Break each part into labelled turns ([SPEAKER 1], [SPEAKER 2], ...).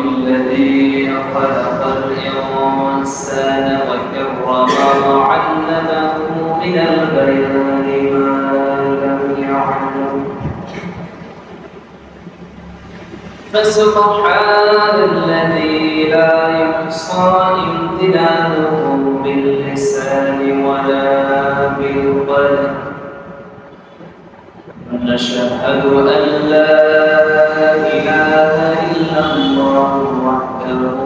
[SPEAKER 1] الذي خلق الإنسان وكرمه وعلمه من البيان ما لم يعلم فسبحان الذي لا يحصى امتنانه باللسان ولا بالقلم ونشهد أن لا إله إلا الله وحده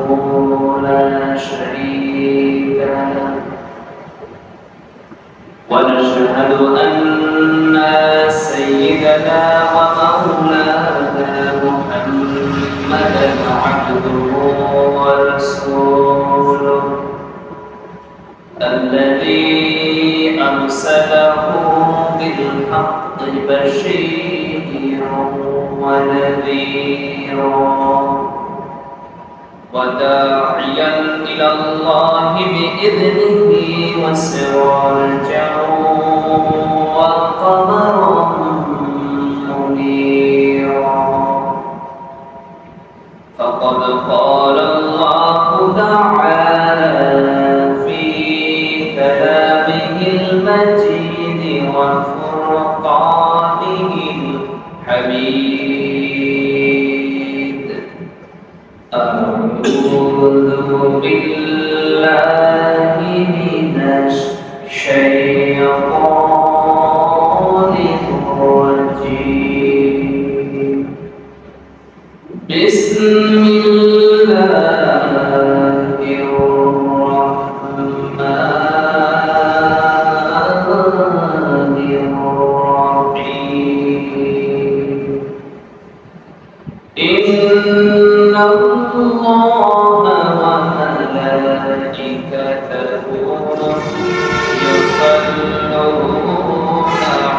[SPEAKER 1] لا شريك له ونشهد أن سيدنا ومولانا محمدا عبده ورسوله الذي أرسله بالحق بشيرا ونذيرا وداعيا إلى الله بإذنه وسراجا وقمرا منيرا فقد قال الله تعالى في كلامه المجيد وفرقانه الحميد أعوذ بالله من الشيطان الرجيم بسم الله الرحمن الرحيم إن الله وملائكته يصلون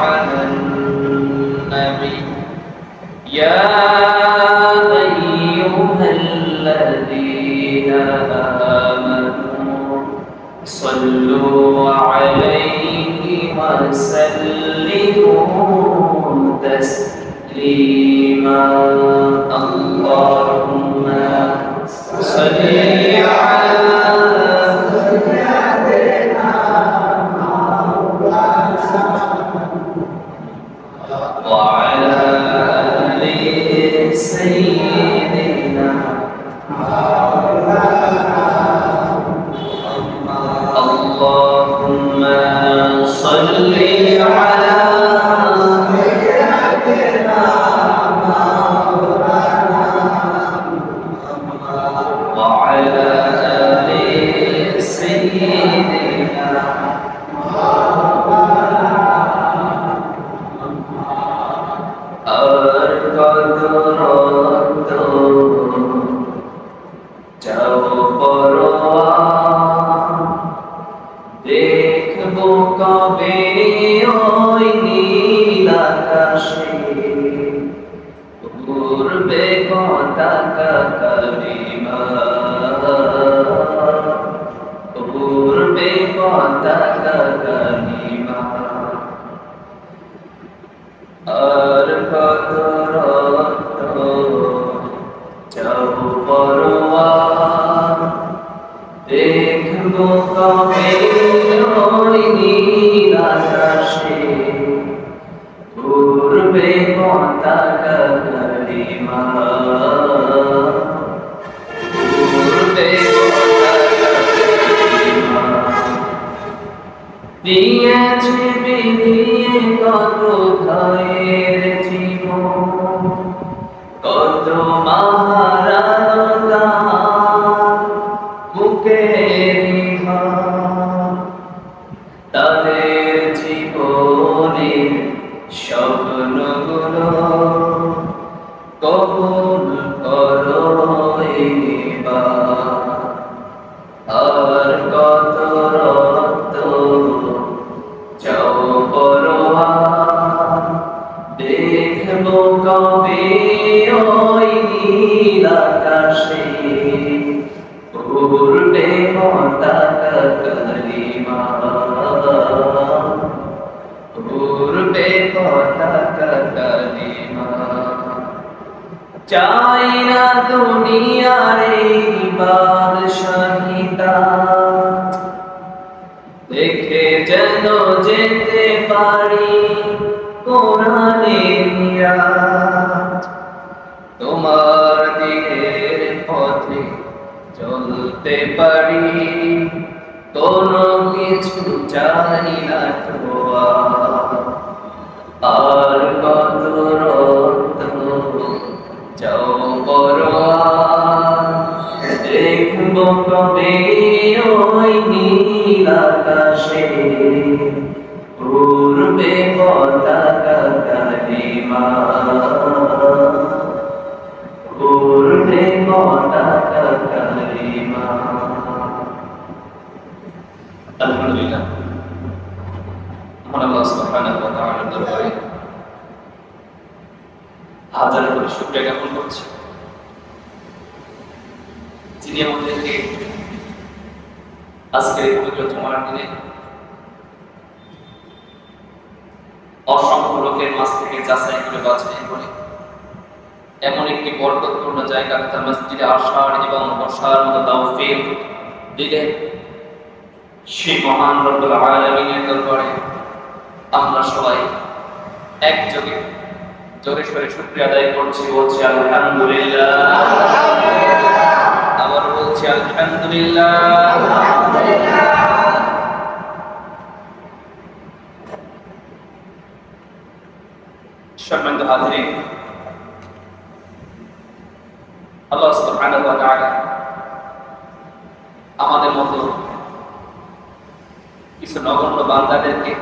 [SPEAKER 1] على النبي يا أيها الذين آمنوا صلوا عليه وسلموا تسليما اللهم صل على وعلى آل سيدنا اللهم صل على وعلى آل سيدنا দেখবো কবে ওই নীল আকাশে উড়বে পতাকা কালিমা উড়বে পতাকা কালিমা আর কত রক্ত যাব পরোয়ার দেখবো কবে ওই নীল আকাশে উড়বে পতাকা কালিমা উড়বে পতাকা কালিমা দিয়েছে বিধিয়ে কত ভয়ের জীবন কত মাহারানতা বুকের ঘর তাদের জীবনের স্বপ্নগুলো কবুল করো এবার আর কত রক্ত যাও পরোয়ার দেখবো কবে ওই নীল আকাশে উড়বে পতাকা কালিমা উড়বে পতাকা কালিমা চাই না দুনিয়ার পারি কোরআনের আয়াত। তোমার দিনের পথে চলতে পারি, কোনো কিছু চাই না তো আর কত রক্ত যাও পরোয়ার। দেখবো কবে ওই নীল আকাশে উড়বে পতাকা কালিমা, উড়বে পতাকা কালিমা। আলহামদুলিল্লাহ, আল্লাহ সুবহানাহু ওয়া তাআলার দরবারে হাজার করে শুকরিয়া জ্ঞাপন করছি, যিনি আমাদেরকে আজকের এই পবিত্র জুমার দিনে অসংখ্য লোকের মাঝ থেকে যাচাই করে বাছাই করে এমন একটি বরকতপূর্ণ জায়গা তথা মসজিদে আসার এবং বসার মতো তৌফিক দিলেন। সেই মহান রব্বুল আলামিনের দরবারে আমরা সবাই একযোগে জোরে সোরে শুকরিয়া আদায় করছি, বলছি আলহামদুলিল্লাহ। আবার বলছি আলহামদুলিল্লাহ। সম্মানিত হাজিরিন, আল্লাহ সুবহানাহু ওয়া তাআলা আমাদের মতো কিছু নগণ্য বান্দাদেরকে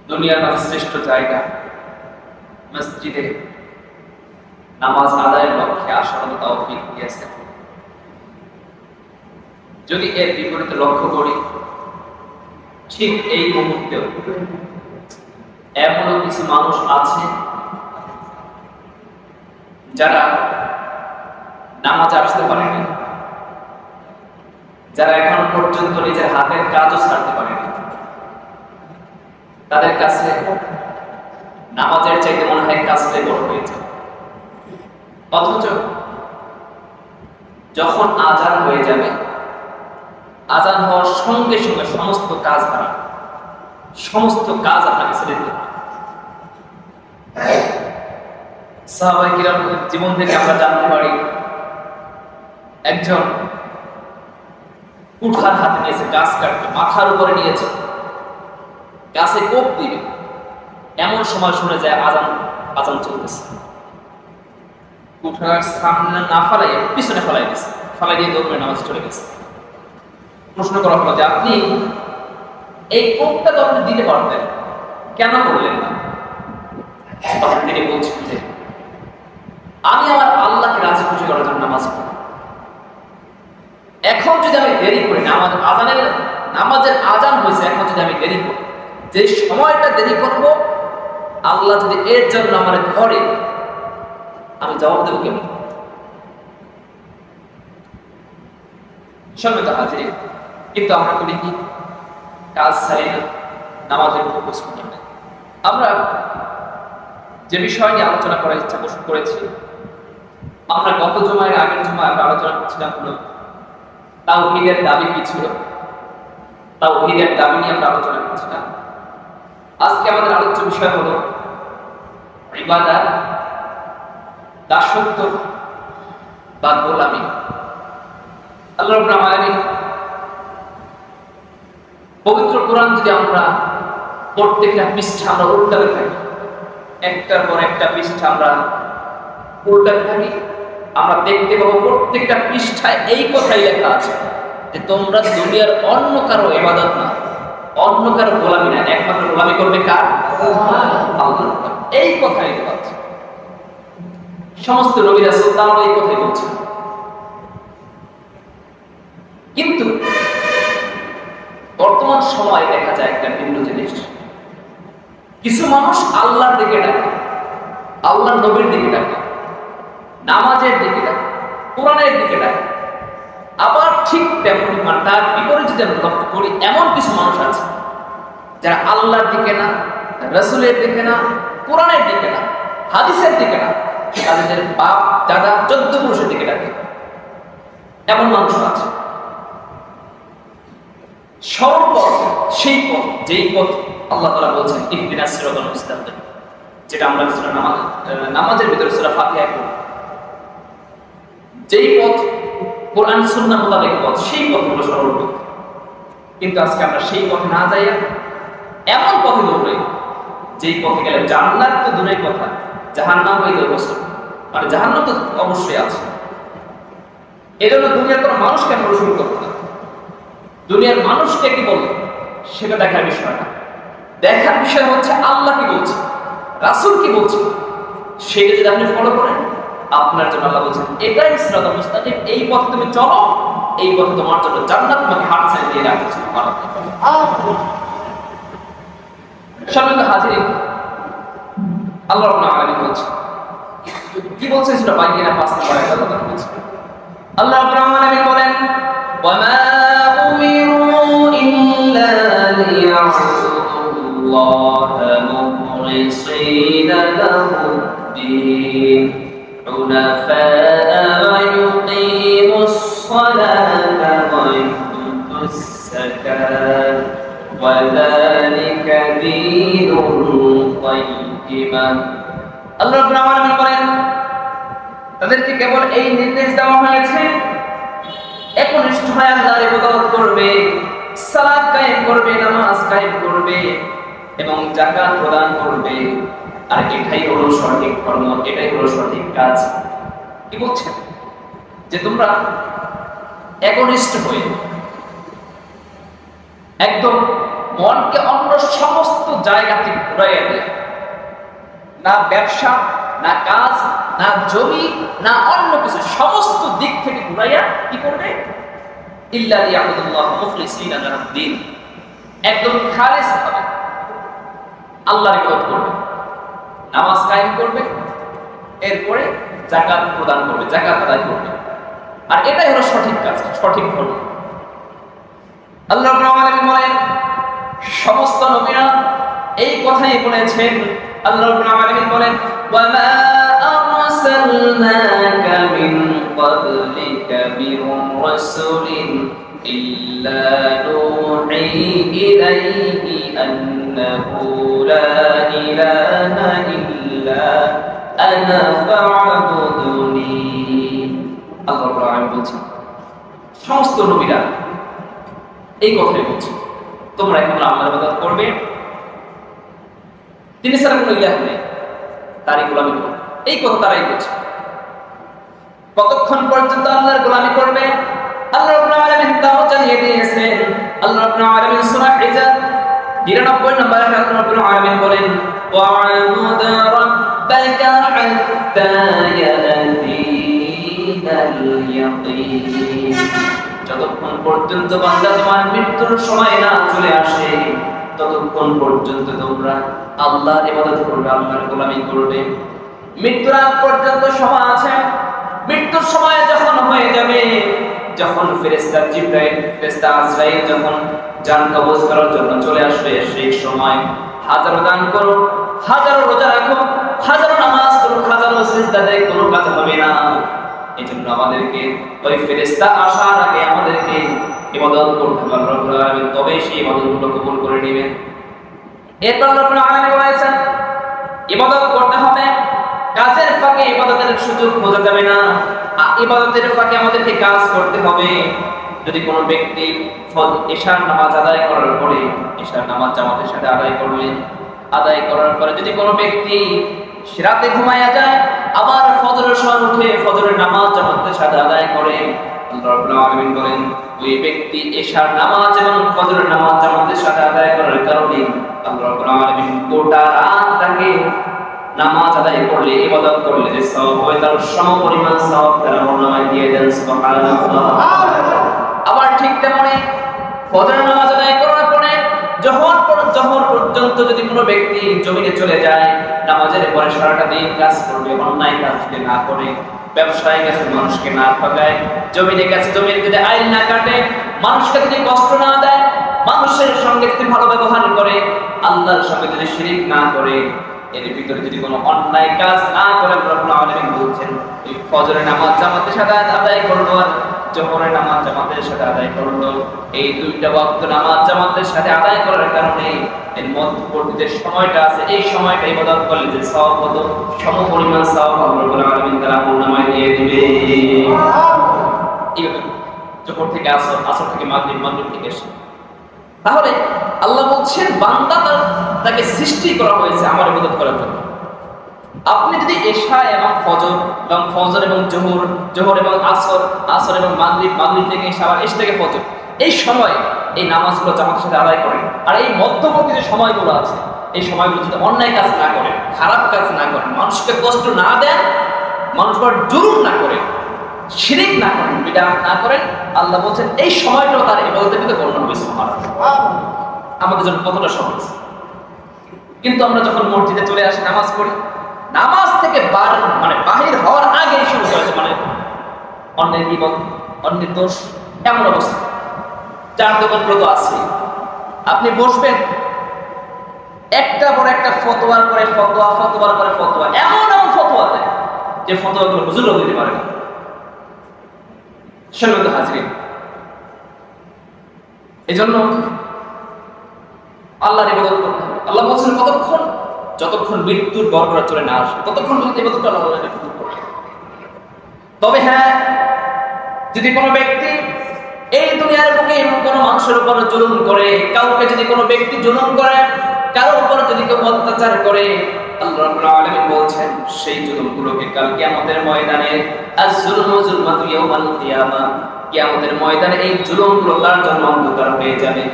[SPEAKER 1] দুনিয়ার মাঝে শ্রেষ্ঠ জায়গা মসজিদে নামাজ আদায়ের লক্ষ্যে আসার মতো তৌফিক দিয়েছেন। যদি এর বিপরীতে লক্ষ্য করি, ঠিক এই মুহূর্তেও এমনও কিছু মানুষ আছে যারা নামাজে আসতে পারেনি, যারা এখন পর্যন্ত নিজের হাতের কাজও ছাড়তে পারেনি। তাদের কাছে নামাজের চাইতে মনে হয় কাজটাই বড় হয়েছে। অথচ যখন আজান হয়ে যাবে, আজান হওয়ার সঙ্গে সঙ্গে সমস্ত কাজ হারা, সমস্ত কাজ আপনাকে ছেড়ে দিতে হবে। সাহাবায়ে কিরামের জীবন থেকে আমরা জানতে পারি, একজন কুঠার হাতে নিয়েছে, গাছ কাটতে মাথার উপরে নিয়েছে, গাছে কোপ দিবে, এমন সময় শুনে যায় আজান আজান চলতেছে। কুঠার সামনে না ফেলাই পিছনে ফেলাই দিয়েছে, ফেলাই দিয়ে দৌড়ে নামাজ চলে গেছে। প্রশ্ন করা হলো যে আপনি এই কোপটা তো আপনি দিতে পারতেন, কেন করলেন না? তখন তিনি বলছেন যে আমি আমার আল্লাহকে রাজি খুশি করার জন্য নামাজ পড়ি। এখন যদি আমি দেরি করি, নামাজের আজান হয়েছে, এখন যদি আমি দেরি করি, যে সময়টা দেরি করব, আল্লাহ যদি এর জন্য আমার ধরে, আমি জবাব দেবো কেমন? সম্মানিত হাজির, কিন্তু আমরা করি কি? কাজ ছাড়ি না, নামাজের ফোকাস করি না। আমরা যে বিষয় নিয়ে আলোচনা করার ইচ্ছা পোষণ করেছি, আমরা গত জুমায় আগের জুমায় আমরা আলোচনা করছিলাম হলো তাওহীদের দাবি কি ছিল, তাওহীদের দাবি নিয়ে আমরা আলোচনা করছিলাম। আজকে আমাদের আলোচ্য বিষয় হলো ইবাদত, দাসত্ব বা গোলামি। আল্লাহ রাব্বুল আলামিন পবিত্র কোরআন যদি আমরা প্রত্যেকটা পৃষ্ঠা আমরা উল্টাতে থাকি, একটার পর একটা পৃষ্ঠা আমরা উল্টাতে থাকি, আমরা দেখতে পাবো প্রত্যেকটা পৃষ্ঠায় এই কথাই লেখা আছে যে তোমরা দুনিয়ার অন্য কারো ইবাদত না, অন্য কারো গোলামি না, একমাত্র গোলামি করবে কার? আল্লাহর। এই কথাই লেখা আছে। সমস্ত নবী রাসূল তারাও এই কথাই বলছেন। কিন্তু বর্তমান সময়ে দেখা যায় একটা ভিন্ন জিনিস, কিছু মানুষ আল্লাহর দিকে ডাকে, আল্লাহর নবীর দিকে ডাকে, নামাজের দিকে ডাকে, কোরআনের দিকে ডাকে। আবার ঠিক তেমনি তার বিপরীতে যদি আমরা লক্ষ্য করি, এমন কিছু মানুষ আছে যারা আল্লাহর দিকে না, রাসূলের দিকে না, কোরআনের দিকে না, হাদিসের দিকে না, তাদের বাপ দাদা 14 পুরুষের দিকে ডাকে। এমন মানুষ আছে। সরল পথ, সেই পথ যেই পথ আল্লাহ তাআলা বলছেন ইহদিনাস সিরাতাল মুস্তাকিম, যেটা আমরা সূরা নামাজের ভিতরে সূরা ফাতিহায় পড়ি। যেই পথ কোরআন সুন্নাহ মোতাবেক পথ, সেই পথ হলো সরল পথ। কিন্তু আজকে আমরা সেই পথে না যাইয়া এমন পথে দৌড়াই যেই পথে গেলে জান্নাত তো দূরের কথা, জাহান্নাম হইতে অবস্থা, মানে জাহান্নাম তো অবশ্যই আছে। এজন্য দুনিয়ার কোনো মানুষকে আমরা অনুসরণ করবো না। দুনিয়ার মানুষকে কি বলবো সেটা দেখার বিষয় না। দেখার বিষয় হচ্ছে আল্লাহ কি বলছে, রাসূল কি বলছে, সেটা যদি আপনি ফলো করেন আপনার জন্য আল্লাহ বলছেন এটাই সিরাতাল মুস্তাকিম, এই পথে তুমি চলো, এই পথে তোমার জন্য জান্নাত তোমাকে হাত ছেড়ে দিয়ে রাখছে। সম্মানিত হাজিরিন, আল্লাহ রাব্বুল আলামিন বলছেন, কি বলছেন সূরা বাইয়িনা ৫ নম্বর আয়াতে আল্লাহ বলছেন, আল্লাহ রাব্বুল আলামিন বলেন ওয়ামা উমিরু ইল্লা লিয়াবুদুল্লাহা মুখলিসিনা লাহুদ-দ্বীন হুনাফা'a ওয়া ইউকিমুস সালাতা ওয়া ইউতুস যাকাত ওয়া যালিকা দীনুল কাইয়্যিমা। আল্লাহ রাব্বুল আলামিন বলেন তাদেরকে কেবল এই নির্দেশ দেওয়া হয়েছে একনিষ্ঠ হয়ে আল্লাহর ইবাদত করবে, সালাত কায়েম করবে, নামাজ কায়েম করবে এবং যাকাত প্রদান করবে। আর এটাই হলো সঠিক ধর্ম, এটাই হলো সঠিক কাজ। কি বলছেন যে তোমরা একনিষ্ঠ হয়ে একদম মনকে অন্য সমস্ত জায়গা থেকে ঘুরাইয়া দিয়ে, না ব্যবসা, না কাজ, না জমি, না অন্য কিছু, সমস্ত দিক থেকে ঘুরাইয়া কি করবে? ইল্লা লিয়াবুদুল্লাহ মুখলিসিনা লাহুদ-দ্বীন, একদম খালিস ভাবে আল্লাহর ইবাদত করবে, নামাজ কায়েম করবে, এরপরে যাকাত প্রদান করবে, যাকাত আদায় করবে। আর এটাই হলো সঠিক কাজ, সঠিক ধর্ম। আল্লাহ রাব্বুল আলামিন বলেন সমস্ত নবীরা এই কথাই বলেছেন। আল্লাহ রাব্বুল আলামিন বলেন ওয়ামা আরসালনাকা মিন ক্বাবলিকা মির রাসূলিন ইল্লা নূহি ইলাইহি আন্নাহু লা ইলাহা ইল্লা আনা ফা'বুদুনি। আল্লাহ রাব্বুল আলামিন বলেন সমস্ত নবীরা এই কথাই বলছে, তোমরা এখন আল্লাহর ইবাদত করবে, তিনি ছাড়া কোনো ইলাহ নেই, তারই গোলামি করবে, এই কথা তারাই বলছে। কতক্ষণ পর্যন্ত আল্লাহর গোলামি করবে আল্লাহ রাব্বুল আলামিন তাও জানিয়ে দিয়েছেন। আল্লাহ রাব্বুল আলামিন সূরা হিজর ৯৯ নম্বর আয়াতে আল্লাহ রাব্বুল আলামিন বলেন ওয়া'বুদ রাব্বাকা হাত্তা ইয়াতিয়াল ইয়াকিন। যতক্ষণ পর্যন্ত বান্দা তোমার মৃত্যুর সময় না চলে আসে ততক্ষণ পর্যন্ত তোমরা আল্লাহর ইবাদত করবে, আল্লাহর গোলামি করবে। মৃত্যুর আগ পর্যন্ত সময় আছে। মৃত্যুর সময় যখন হয়ে যাবে, যখন ফেরেশতা জিবরাইল, ফেরেশতা আজরাইল যখন জান কবজ করার জন্য চলে আসবে, সেই সময় হাজারো দান করো, হাজারো রোজা রাখো, হাজারো নামাজ করো, হাজারো সিজদা দেয়, কোনো কাজ হবে না। এজন্য আমাদেরকে ওই ফেরেশতা আসার আগে আমাদেরকে ইবাদত করতে হবে আল্লাহ রাব্বুল আলামিন, তবে সেই ইবাদতগুলো কবুল করে নেবেন। এরপর আল্লাহ রাব্বুল আলামিন বলেছেন ইবাদত করতে হবে, কাজের ফাঁকে ইবাদতের সুযোগ খোঁজা যাবে না। ইবাদতের ফাঁকে আমাদেরকে কাজ করতে হবে। যদি কোনো ব্যক্তি ইশার নামাজ আদায় করার পরে, ইশার নামাজ জামাতের সাথে আদায় করলেন, আদায় করার পরে যদি কোনো ব্যক্তি রাতে ঘুমায়া যায়, আবার ফজরের সময় উঠে ফজরের নামাজ জামাতের সাথে আদায় করে, আল্লাহ রাব্বুল আলামিন বলেন ওই ব্যক্তি ইশার নামাজ এবং ফজরের নামাজ জামাতের সাথে আদায় করার কারণে আল্লাহ রাব্বুল আলামিন গোটা রাতটাকে নামাজ আদায় করলে, ইবাদত করলে যে সওয়াব হয় তার সমপরিমাণ সওয়াব তার আমলনামায় দিয়ে দেন। সুবহানাল্লাহ। আবার ঠিক তেমনি ফজরের নামাজ আদায় করার পরে জোহর পর্যন্ত যদি কোনো ব্যক্তি জমিনে চলে যায়, নামাজের পরে সারাটা দিন কাজ করবে, অন্যায় কাজ যদি না করে, ব্যবসায় গেছে মানুষকে না ঠকায়, জমিনে গেছে জমির যদি আইন না কাটে, মানুষকে যদি কষ্ট না দেয়, মানুষের সঙ্গে যদি ভালো ব্যবহার করে, আল্লাহর সঙ্গে যদি শিরিক না করে, এর ভিতরে যদি কোনো অন্যায় কাজ না করে, আল্লাহ রাব্বুল আলামিন বলছেন এই ফজরের নামাজ জামাতের সাথে আদায় করলো আর জোহরের নামাজ জামাতের সাথে আদায় করলো, এই দুইটা ওয়াক্ত নামাজ জামাতের সাথে আদায় করার কারণে এর মধ্যবর্তী যে সময়টা আছে এই সময়টা ইবাদত করলে যে সওয়াব কত সমপরিমাণ সওয়াব আল্লাহ রাব্বুল আলামিন তাআলা আমলনামায় দিয়ে দিবে। এইভাবে জোহর থেকে আসর, আসর থেকে মাগরিব, মাগরিব থেকে এশা। তাহলে আল্লাহ বলছেন বান্দা তাকে সৃষ্টি করা হয়েছে আমার ইবাদত করার জন্য। আপনি যদি এশা এবং ফজর এবং জোহর, জোহর এবং আসর, আসর এবং মাগরিব, মাগরিব থেকে এশা, আবার এশা থেকে ফজর, এই সময় এই নামাজগুলো জামাতের সাথে আদায় করেন, আর এই মধ্যবর্তী যে সময়গুলো আছে এই সময়গুলো যদি অন্যায় কাজ না করেন, খারাপ কাজ না করেন, মানুষকে কষ্ট না দেন, মানুষের জুলুম না করেন, শিরিক না করেন, বিদআত না করেন, আল্লাহ বলছেন এই সময়টাও তার ইবাদতের ভিতরে গণ্য হবে। সুবহানাল্লাহ, আমাদের জন্য কতটা সহজ। কিন্তু আমরা যখন মসজিদে চলে আসি নামাজ পড়ি, নামাজ থেকে বাহির হওয়ার আগেই শুরু করেছে অন্যের বিপদ, অন্যের দোষ, এমন অবস্থা। চার দোকানগুলো তো আছে, আপনি বসবেন একটা পর একটা ফতোয়ার পরে ফতোয়া, ফতোয়ার পরে ফতোয়া, এমন এমন ফতোয়া দেয় যে ফতোয়াগুলো হুজুরও দিতে পারে না। সম্মানিত হাজিরিন, এজন্য আল্লাহর ইবাদত করতে হবে। আল্লাহ বলছেন কতক্ষণ, যতক্ষণ মৃত্যুর গড়গড়া চলে না আসে ততক্ষণ পর্যন্ত ইবাদত করা আল্লাহর ইবাদত করবে। তবে হ্যাঁ, যদি কোনো ব্যক্তি এই দুনিয়ার বুকে কোনো মানুষের উপর জুলুম করে, কাউকে যদি কোনো ব্যক্তি জুলুম করে, কারো উপর যদি কেউ অত্যাচার করে, আল্লাহ রাব্বুল আলামিন বলছেন সেই জুলুমগুলোকে কাল কিয়ামতের ময়দানে আয-যুলমু যুলমাতু ইয়াওমাল কিয়ামা, কিয়ামতের ময়দানে এই জুলুমগুলো তার জন্য অন্ধকার হয়ে যাবে,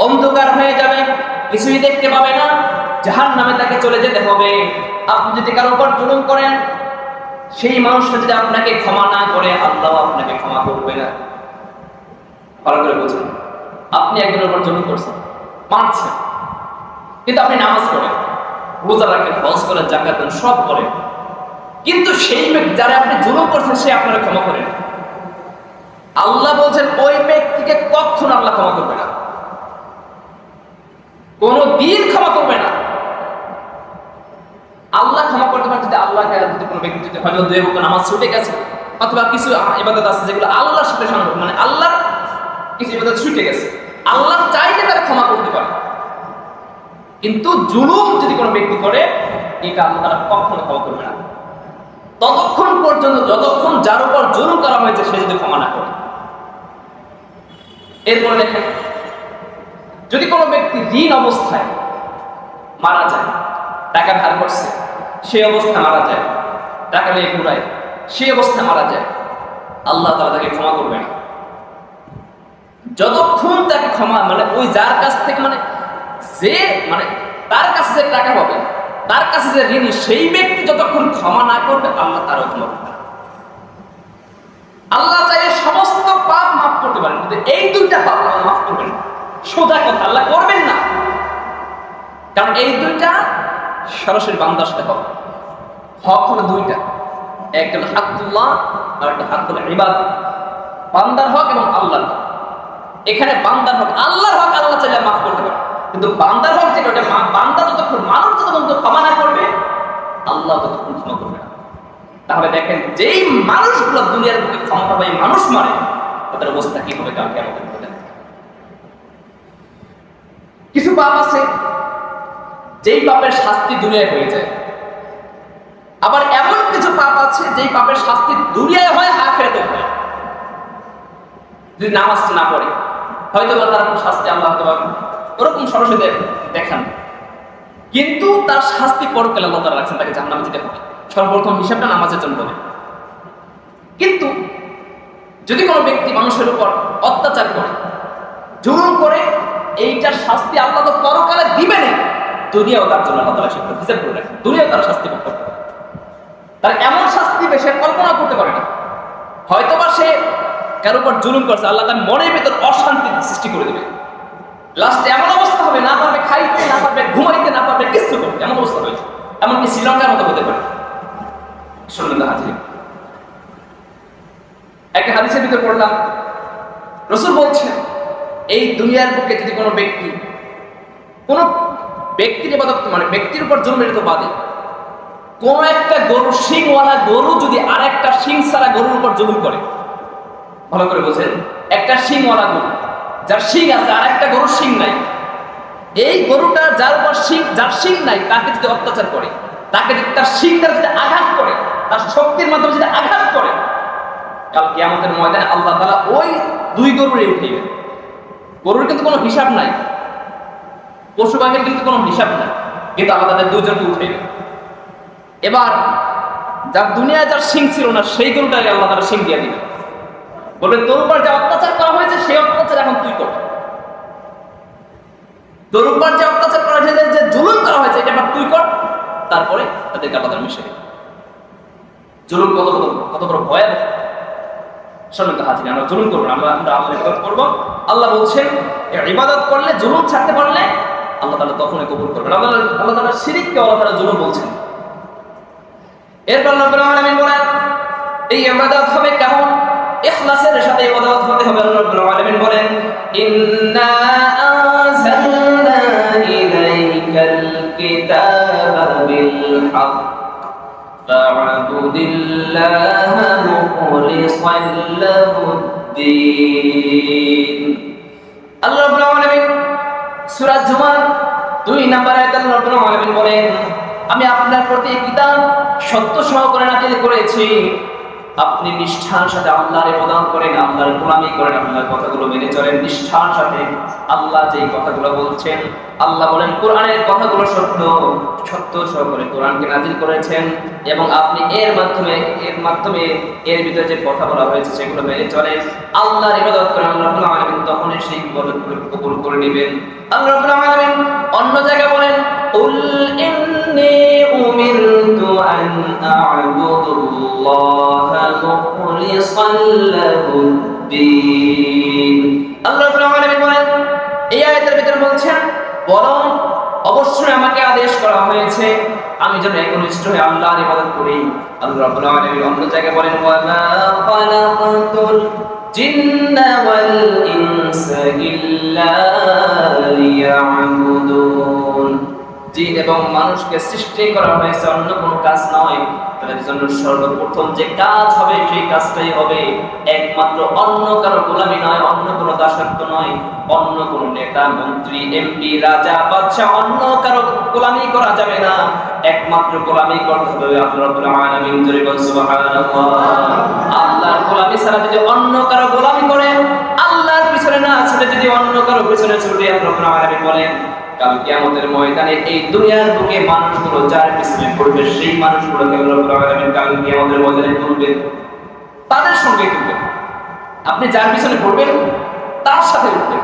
[SPEAKER 1] অন্ধকার হয়ে যাবে, কিছুই দেখতে পাবে না, জাহান্নামে তাকে চলে যেতে হবে। আপনি যদি কারো উপর জুলুম করেন, সেই মানুষটা যদি আপনাকে ক্ষমা না করে, আল্লাহ আপনাকে ক্ষমা করবে না। ভালো করে বুঝুন, আপনি একজনের উপর জুলুম করছেন, মারছেন, কিন্তু আপনি নামাজ পড়েন, রোজা রাখেন, হজ করেন, যাকাত দেন, সব করেন, কিন্তু সেই ব্যক্তি যারা আপনি জুলুম করছেন সে আপনারা ক্ষমা করেন, আল্লাহ বলছেন ওই ব্যক্তিকে কখনো আল্লাহ ক্ষমা করবে না, কোনদিন ক্ষমা করবে না। আল্লাহ ক্ষমা করতে পারে যদি আল্লাহকে, যদি কোনো ব্যক্তি যদি হয়তো দুই ওয়াক্ত নামাজ ছুটে গেছে, অথবা কিছু ইবাদত আছে যেগুলো আল্লাহর সাথে সংযুক্ত, আল্লাহর কিছু ইবাদত ছুটে গেছে, আল্লাহ চাইলে তারা ক্ষমা করতে পারে। কিন্তু জুলুম যদি কোনো ব্যক্তি করে, এটা আল্লাহ তারা কখনো ক্ষমা করবে না, ততক্ষণ পর্যন্ত যতক্ষণ যার উপর জুলুম করা হয়েছে সে যদি ক্ষমা না করে। এরপরে দেখেন, যদি কোনো ব্যক্তি ঋণ অবস্থায় মারা যায়, টাকা ধার করছে, সেই অবস্থায় মারা যায়, টাকা নিয়ে ঘুরায়, সেই অবস্থায় মারা যায়, আল্লাহ তাআলা তাকে ক্ষমা করবে না যতক্ষণ তাকে ক্ষমা, ওই যার কাছ থেকে যে তার কাছে যে টাকা পাবে, তার কাছে যে ঋণ, সেই ব্যক্তি যতক্ষণ ক্ষমা না করবে আল্লাহ তারও ক্ষমা করবে না। আল্লাহ চাইলে সমস্ত পাপ মাফ করতে পারেন, কিন্তু এই দুইটা পাপ আল্লাহ মাফ করবেন না। সোজা কথা, আল্লাহ করবেন না, কারণ এই দুইটা সরাসরি বান্দার সাথে হবে। হক হলো দুইটা, একটা হলো হাক্কুল্লাহ আর একটা হাক্কুল ইবাদ, বান্দার হক এবং আল্লাহর হক। এখানে বান্দার হক, আল্লাহর হক আল্লাহ চাইলে মাফ করতে পারে, কিন্তু বান্দার হক যেটা, ওটা বান্দা যতক্ষণ, মানুষ যতক্ষণ ক্ষমা না করবে আল্লাহ ততক্ষণ ক্ষমা করবে না। তাহলে দেখেন, যেই মানুষগুলো দুনিয়ার বুকে ক্ষমতা পায় মানুষ মারে, তাদের অবস্থা কি হবে কাল কিয়ামতের দিনে। কিছু পাপ আছে যেই পাপের শাস্তি দুনিয়ায় হয়ে যায়, আবার এমন কিছু পাপ আছে যেই পাপের শাস্তি দুনিয়ায় হয়, আখিরাতে হয়। যদি নামাজ না পড়ে, হয়তো তার শাস্তি আল্লাহ ওরকম সরাসরি দেখান, কিন্তু তার শাস্তি পরকালে আল্লাহ তাআলা রাখছেন, তাকে জাহান্নামে যেতে হবে। সর্বপ্রথম হিসাবটা নামাজের জন্য হবে। কিন্তু যদি কোনো ব্যক্তি মানুষের উপর অত্যাচার করে, জুলুম করে, এইটার শাস্তি আল্লাহ তো পরকালে দিবেন, দুনিয়াও তার জন্য আল্লাহ তাআলা সেটা হিসাব করে রাখেন, দুনিয়াও তার শাস্তি ভোগ করতে হবে। তার এমন শাস্তি সে কল্পনা করতে পারে না। হয়তোবা সে কারো উপর জুলুম করছে, আল্লাহ তার মনের ভেতর অশান্তি সৃষ্টি করে দেবে, লাস্টে এমন অবস্থা হবে, না পারবে খাইতে, না পারবে ঘুমাইতে, না পারবে কিছু করতে, এমন অবস্থা হয়েছে। এমনকি শ্রীলঙ্কার মতো হতে পারে। শুনলেন হাজির, একটা হাদিসের ভিতরে পড়লাম, রাসূল বলছেন এই দুনিয়ার বুকে যদি কোনো ব্যক্তি, কোনো ব্যক্তির ইবাদত, ব্যক্তির উপর জুলুম, এটা তো বাদে, কোন একটা গরু, শিংওয়ালা গরু যদি আরেকটা শিং ছাড়া গরুর উপর জুলুম করে, ভালো করে বোঝেন, একটা শিংওয়ালা গরু, যার শিং আছে আর একটা গরুর শিং নাই, এই গরুটা যার উপর শিং, যার শিং নাই, তাকে যদি অত্যাচার করে, তাকে যদি তার শিং দ্বারা যদি আঘাত করে, তার শক্তির মাধ্যমে যদি আঘাত করে, কাল কিয়ামতের ময়দানে আল্লাহ তাআলা ওই দুই গরুরে উঠাইবেন। গরুর কিন্তু কোনো হিসাব নাই, পশু পাখির কিন্তু কোনো হিসাব নাই, কিন্তু আল্লাহ তাদের দুইজনকে উঠাইবেন। এবার যার দুনিয়ায় যার শিং ছিল না, সেই গরুটাকে আল্লাহ তাআলা শিং দিয়ে দিবেন, বলবেন তোর উপর যে অত্যাচার করা হয়েছে সেই অত্যাচার এখন তুই কর, তোর উপর যে অত্যাচার করা হয়েছে, যে জুলুম করা হয়েছে, এটা এবার তুই কর। তারপরে তাদেরকে আল্লাহ তাআলা মিশে দিবেন। জুলুম কত বড় ভয়াবহ। সম্মানিত হাজির, আমরা জুলুম করবো না, আমরা আল্লাহর ইবাদত করবো। আল্লাহ বলছেন ইবাদত করলে, জুলুম ছাড়তে পারলে আল্লাহ তাআলা তখনই কবুল করবেন। আল্লাহ তাআলা শিরককে আল্লাহ তাআলা জুলুম বলছেন। এরপর রব্বুল আলামিন বলেন এই ইবাদত হবে কেমন? ইখলাসের সাথে ইবাদত হতে হবে। রব্বুল আলামিন বলেন ইন্না আনজালনা ইলাইকাল কিতাবা বিল হক ফা'বুদিল্লাহা মুখলিসান লাহুদ্দীন। আল্লাহ রাব্বুল আলামিন সূরা জুমার 2 নম্বর আয়াতে আল্লাহ রাব্বুল আলামিন বলেন আমি আপনার প্রতি কিতাব সত্য সহকারে নাযিল করেছি, আপনি নিষ্ঠার সাথে আল্লাহর ইবাদত করেন, আল্লাহর গোলামি করেন, আল্লাহর কথাগুলো মেনে চলেন নিষ্ঠার সাথে। আল্লাহ যেই কথাগুলো বলছেন, আল্লাহ বলেন কোরআনের কথাগুলো সত্য সহকারে কোরআনকে নাযিল করেছেন, এবং আপনি এর মাধ্যমে এর ভিতরে যে কথা বলা হয়েছে সেগুলো মেনে চলেন, আল্লাহর ইবাদত করেন। আল্লাহ রাব্বুল আলামিন তখনই সেই ইবাদতগুলো কবুল করে নেবেন। আল্লাহ রাব্বুল আলামিন অন্য জায়গায় বলেন কুল ইন্নী উমিরতু আন আ'বুদুল্লাহা মুখলিসান লাহুদ্দীন। আল্লাহ রাব্বুল আলামিন বলেন এই আয়াতের ভিতরে বলছেন বরং অবশ্যই আমাকে আদেশ করা হয়েছে আমি যেন একনিষ্ঠ হয়ে আল্লাহর ইবাদত করি। আল্লাহ রাব্বুল আলামিন অন্য জায়গায় বলেন ওয়া মা খালাকাতুল জিন্না ওয়াল ইনসা ইল্লা লিয়া'বুদুন। জিন এবং মানুষকে সৃষ্টি করা হয়েছে অন্য কোনো কাজ নয়, তাদের জন্য সর্বপ্রথম যে কাজ হবে সেই কাজটাই হবে একমাত্র অন্য কারো গোলামি নয়, অন্য কোনো দাসত্ব নয়, অন্য কোনো নেতা মন্ত্রী এমপি রাজা বাদশা অন্য কারো গোলামি করা যাবে না, একমাত্র গোলামি করতে হবে আল্লাহ রাব্বুল আলামিন। জোরে বল সুবহানাল্লাহ। আল্লাহর গোলামি ছাড়া যদি অন্য কারো গোলামি করেন, আল্লাহর পিছনে না ছুটে যদি অন্য কারো পিছনে ছুটে, আল্লাহ রাব্বুল আলামিন বলেন কাল কিয়ামতের ময়দানে এই দুনিয়ার বুকে মানুষগুলো যার পিছনে পড়বে সেই মানুষগুলোকে আল্লাহ রাব্বুল আলামিন কাল কিয়ামতের ময়দানে তুলবেন, তাদের সঙ্গে তুলবেন। আপনি যার পিছনে পড়বেন তার সাথে উঠবেন।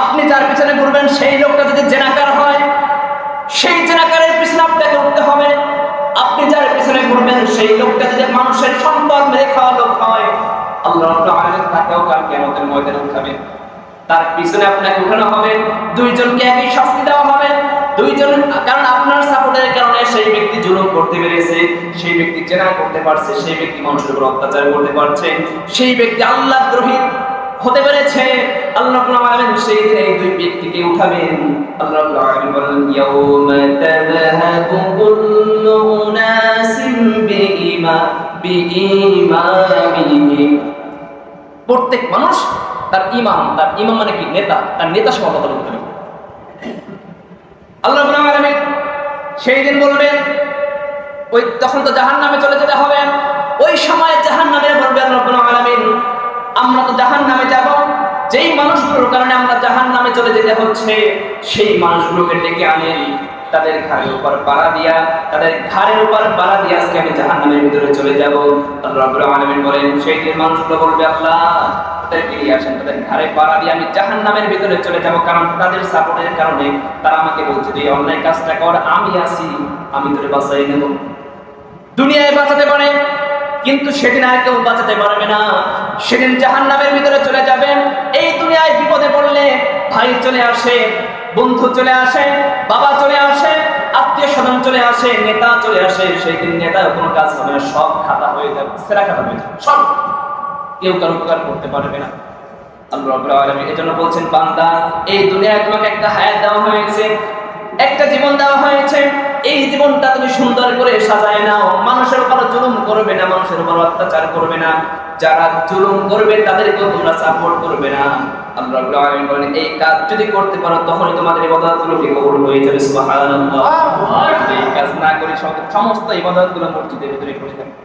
[SPEAKER 1] আপনি যার পিছনে পড়বেন সেই লোকটা যদি জেনাকার হয়, সেই জেনাকারের পিছনে আপনাকে উঠতে হবে। আপনি যার পিছনে পড়বেন সেই লোকটা যদি মানুষের সম্পদ মেরে খাওয়া লোক হয়, আল্লাহ রাব্বুল আলামিন তাকেও কাল কিয়ামতের ময়দানে উঠাবেন। তার পিছনে আপনাকে উঠানো হবে, দুইজনকে একই শাস্তি দেওয়া হবে দুইজন, কারণ আপনার সাপোর্টের কারণে সেই ব্যক্তি জুলুম করতে পেরেছে, সেই ব্যক্তি জেনা করতে পারছে, সেই ব্যক্তি মানুষের উপর অত্যাচার করতে পারছে, সেই ব্যক্তি আল্লাহদ্রোহী হতে পেরেছে। আল্লাহ রাব্বুল আলামিন সেই দিন এই দুই ব্যক্তিকে উঠাবেন। আল্লাহ রাব্বুল আলামিন বলেন ইয়াউমা তাযহাবু কুল্লু উনাসিন বিইমামিহিম। প্রত্যেক মানুষ তার ইমাম মানে কি নেতা, তার নেতা সহ আল্লাহ তাআলা উঠাবেন। আল্লাহ রাব্বুল আলামিন সেই দিন বলবেন ওই তখন তো জাহান্নামে চলে যেতে হবে, ওই সময় জাহান্নামে বলবে আল্লাহ রাব্বুল আলামিন আমরা তো জাহান্নামে যাব, যেই মানুষগুলোর কারণে আমরা জাহান্নামে চলে যেতে হচ্ছে সেই মানুষগুলোকে ডেকে আনেন, তাদের ঘাড়ের উপর পাড়া দিয়া আজকে আমি জাহান্নামের ভিতরে চলে যাব। আল্লাহ রাব্বুল আলামিন বলেন সেই দিন মানুষগুলো বলবে আল্লাহ তাদেরকে নিয়ে আসেন, তাদের ঘাড়ে পাড়া দিয়ে আমি জাহান্নামের ভিতরে চলে যাব, কারণ তাদের সাপোর্টের কারণে তারা আমাকে বলছে যে অন্যায় কাজটা কর, আমি আছি, আমি তোরে বাঁচাই নেব। দুনিয়ায় বাঁচাতে পারে কিন্তু সেদিন আর কেউ বাঁচাতে পারবে না, সেদিন জাহান্নামের ভিতরে চলে যাবেন। এই দুনিয়ায় বিপদে পড়লে ভাই চলে আসে, বন্ধু চলে আসে, বাবা চলে আসে, আত্মীয় স্বজন চলে আসে, নেতা চলে আসে, সেই দিন নেতার কোনো কাজ হবে না, সব খাতা হয়ে যাবে, সেরা খাতা হয়ে যাবে, সব কেউ কারো উপকার করতে পারবে না। আল্লাহ রাব্বুল আলামিন এজন্য বলছেন বান্দা এই দুনিয়ায় তোমাকে একটা হায়াত দেওয়া হয়েছে, একটা জীবন দেওয়া হয়েছে, এই জীবনটা তুমি সুন্দর করে সাজায় নাও, মানুষের উপর জুলুম করবে না, মানুষের উপর অত্যাচার করবে না, যারা জুলুম করবে তাদেরকেও তোমরা সাপোর্ট করবে না। আল্লাহ রাব্বুল আলামিন বলেন এই কাজ যদি করতে পারো তখনই তোমাদের ইবাদতগুলো কবুল হয়ে যাবে। সুবহানাল্লাহ। যদি এই কাজ না করি সমস্ত ইবাদতগুলো মসজিদের ভিতরে করে থাকবে।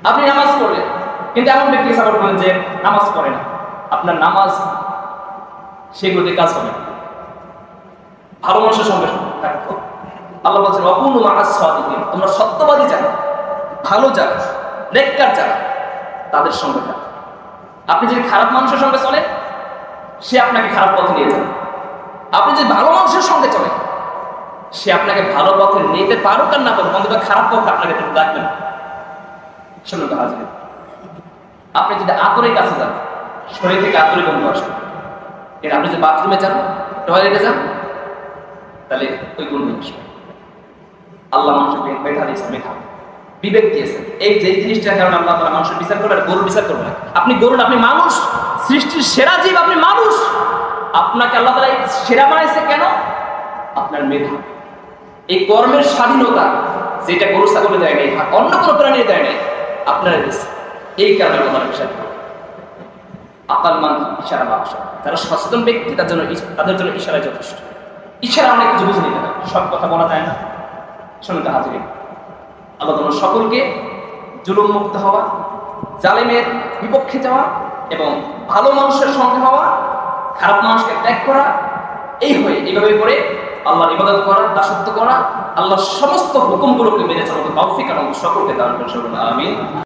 [SPEAKER 1] আপনি নামাজ পড়লেন কিন্তু এমন ব্যক্তি সাপোর্ট করেন যে নামাজ পড়ে না, আপনার নামাজ সেগুলোতে কাজ হবে না। ভালো মানুষের সঙ্গে থাকতো। আল্লাহ বলছেন ওয়াকুনু মা'আস সাদিকিন, তোমরা সত্যবাদী যারা, ভালো যারা, নেককার যারা, তাদের সঙ্গে থাকো। আপনি যদি খারাপ মানুষের সঙ্গে চলেন সে আপনাকে খারাপ পথে নিয়ে যাবে, আপনি যদি ভালো মানুষের সঙ্গে চলেন সে আপনাকে ভালো পথে নিতে পারুক আর না পারুক, অন্তত খারাপ পথে আপনাকে রাখবে না। শুনুন তো হাজির, আপনি যদি আতরের কাছে যান শরীর থেকে আতরে গন্ধ আসবে, এর আপনি যদি বাথরুমে যান, টয়লেটে যান, তাহলে ওই গন্ধ আসবে। আল্লাহ মানুষকে মেধা দিয়েছেন, মেধা, বিবেক দিয়েছেন। এই যে জিনিসটার কারণে আল্লাহ তাআলা মানুষের বিচার করবে, গরুর বিচার করবে না। আপনি গরু, আপনি মানুষ, সৃষ্টির সেরা জীব, আপনি মানুষ। আপনাকে আল্লাহ তাআলা সেরা বানাইছে কেন? আপনার মেধা, এই কর্মের স্বাধীনতা যেটা গরু ছাগলে দেয় নাই, অন্য কোনো প্রাণীর দেয় নাই, আপনারা দিচ্ছে। এই কারণে আল্লাহ বিচার করবে। আকালমান ইশারা বাক্স, যারা সচেতন ব্যক্তি তাদের জন্য ইশারা যথেষ্ট। ইশারা অনেক কিছু বুঝে নিতে হয়, সব কথা বলা যায় না। শুনতে হাজির, আল্লাহ তোমার সকলকে জুলুম মুক্ত হওয়া, জালেমের বিপক্ষে যাওয়া এবং ভালো মানুষের সঙ্গে হওয়া, খারাপ মানুষকে ত্যাগ করা, এইভাবে করে আল্লাহর ইবাদত করা, দাসত্ব করা, আল্লাহর সমস্ত হুকুমগুলোকে মেনে চলার তৌফিক আমাদের সকলকে দান করুন। আমিন।